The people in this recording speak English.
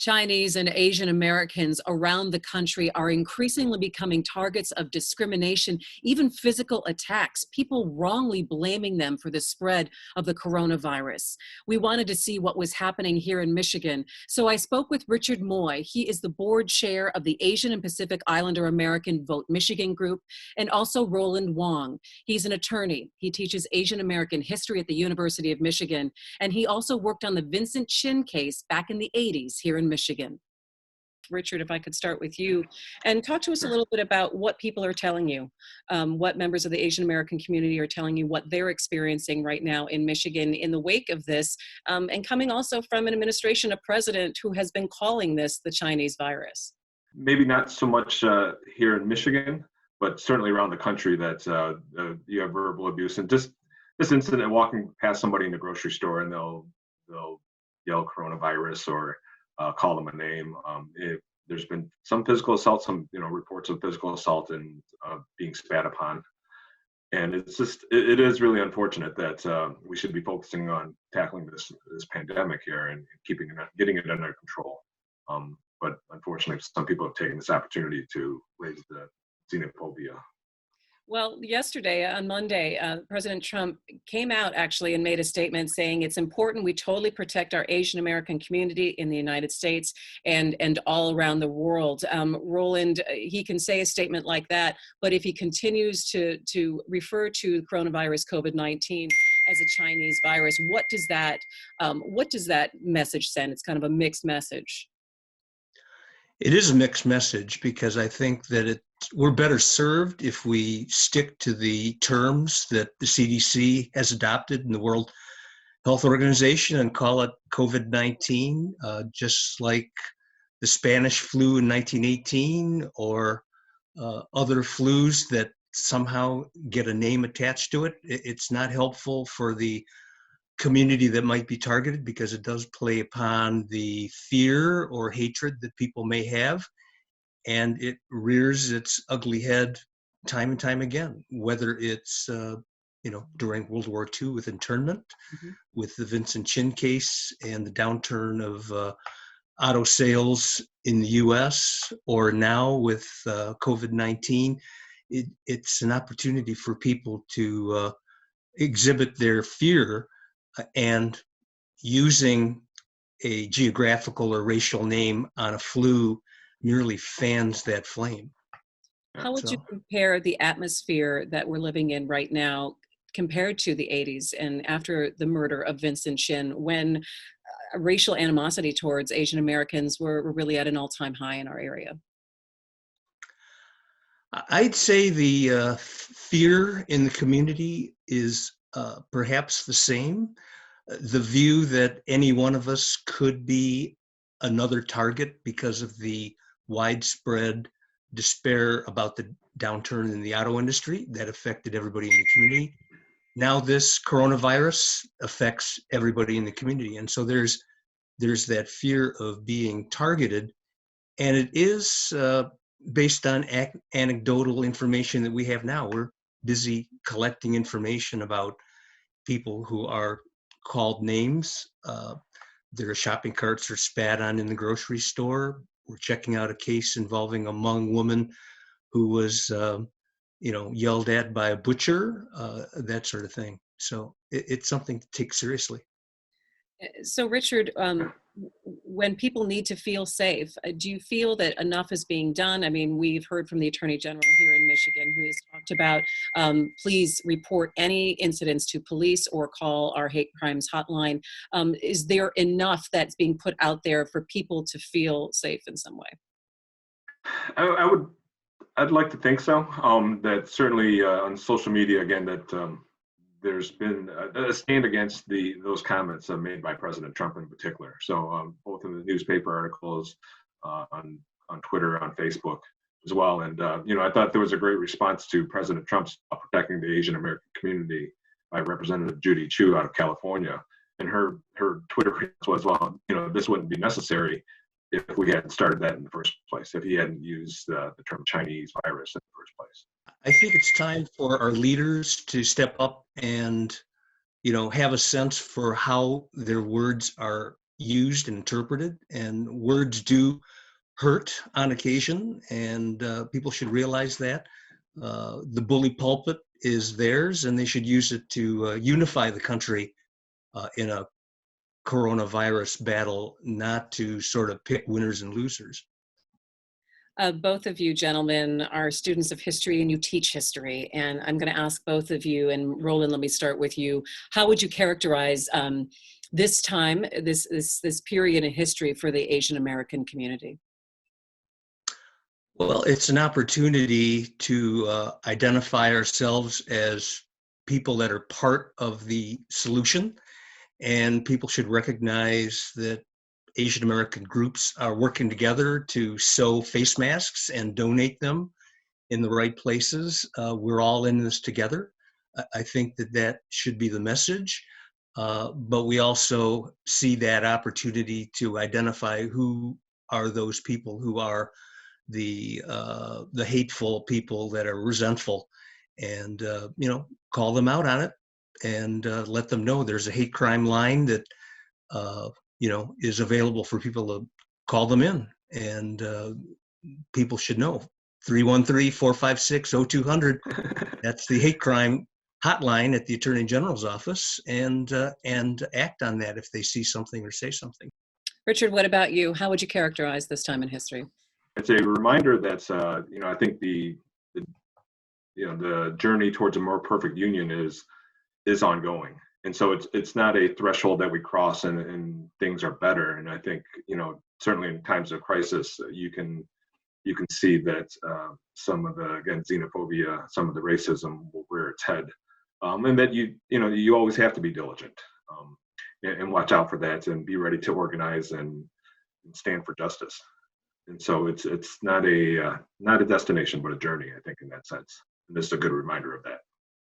Chinese and Asian Americans around the country are increasingly becoming targets of discrimination, even physical attacks, people wrongly blaming them for the spread of the coronavirus. We wanted to see what was happening here in Michigan, so I spoke with Richard Moy. He is the board chair of the Asian and Pacific Islander American Vote Michigan group, and also Roland Hwang. He's an attorney. He teaches Asian American history at the University of Michigan, and he also worked on the Vincent Chin case back in the 80s here in Michigan. Richard, if I could start with you and talk to us a little bit about what people are telling you, what members of the Asian American community are telling you, what they're experiencing right now in Michigan in the wake of this, and coming also from an administration, a president who has been calling this the Chinese virus. Maybe not so much here in Michigan, but certainly around the country that you have verbal abuse. And just this incident, walking past somebody in the grocery store and they'll yell coronavirus or call them a name. There's been some physical assault, some reports of physical assault and being spat upon, and it is really unfortunate that we should be focusing on tackling this pandemic here and getting it under control. But unfortunately, some people have taken this opportunity to raise the xenophobia. Well, yesterday, on Monday, President Trump came out actually and made a statement saying it's important we totally protect our Asian American community in the United States and all around the world. Roland, he can say a statement like that, but if he continues to refer to coronavirus COVID-19 as a Chinese virus, what does that message send? It's kind of a mixed message. It is a mixed message because I think that we're better served if we stick to the terms that the CDC has adopted in the World Health Organization and call it COVID-19, just like the Spanish flu in 1918 or other flus that somehow get a name attached to it. It's not helpful for the community that might be targeted because it does play upon the fear or hatred that people may have, and it rears its ugly head time and time again, whether it's during World War II with internment, with the Vincent Chin case and the downturn of auto sales in the US, or now with COVID-19. It's an opportunity for people to exhibit their fear, and using a geographical or racial name on a flu merely fans that flame. How would you compare the atmosphere that we're living in right now compared to the 80s and after the murder of Vincent Chin, when racial animosity towards Asian Americans were really at an all-time high in our area? I'd say the fear in the community is perhaps the same. The view that any one of us could be another target because of the widespread despair about the downturn in the auto industry that affected everybody in the community. Now this coronavirus affects everybody in the community. And so there's that fear of being targeted. And it is based on anecdotal information that we have now. We're busy collecting information about people who are called names. Their shopping carts are spat on in the grocery store. We're checking out a case involving a Hmong woman who was, yelled at by a butcher, that sort of thing. So it's something to take seriously. So Richard, when people need to feel safe, do you feel that enough is being done? I mean, we've heard from the Attorney General here in Michigan who has talked about, please report any incidents to police or call our hate crimes hotline. Is there enough that's being put out there for people to feel safe in some way? I'd like to think so. That certainly on social media, again, that there's been a stand against those comments made by President Trump in particular. So both in the newspaper articles, on Twitter, on Facebook as well. And I thought there was a great response to President Trump's protecting the Asian American community by Representative Judy Chu out of California. And her Twitter was, well, this wouldn't be necessary if we hadn't started that in the first place, if he hadn't used the term Chinese virus in the first place. I think it's time for our leaders to step up and, have a sense for how their words are used and interpreted, and words do hurt on occasion, and people should realize that. The bully pulpit is theirs, and they should use it to unify the country in a coronavirus battle, not to sort of pick winners and losers. Both of you gentlemen are students of history and you teach history. And I'm going to ask both of you, and Roland, let me start with you. How would you characterize this time, this period in history for the Asian American community? Well, it's an opportunity to identify ourselves as people that are part of the solution, and people should recognize that Asian American groups are working together to sew face masks and donate them in the right places. We're all in this together. I think that that should be the message, but we also see that opportunity to identify who are those people who are the hateful people that are resentful, and call them out on it, and let them know there's a hate crime line that is available for people to call them in, and people should know 313-456-0200. That's the hate crime hotline at the Attorney General's office, and act on that if they see something or say something. Richard, what about you? How would you characterize this time in history? It's a reminder that I think the journey towards a more perfect union is ongoing, and so it's not a threshold that we cross and things are better. And I think certainly in times of crisis, you can see that some of the, again, xenophobia, some of the racism will rear its head, and that you always have to be diligent and watch out for that and be ready to organize and stand for justice. And so it's not a destination, but a journey, I think, in that sense. And this is a good reminder of that.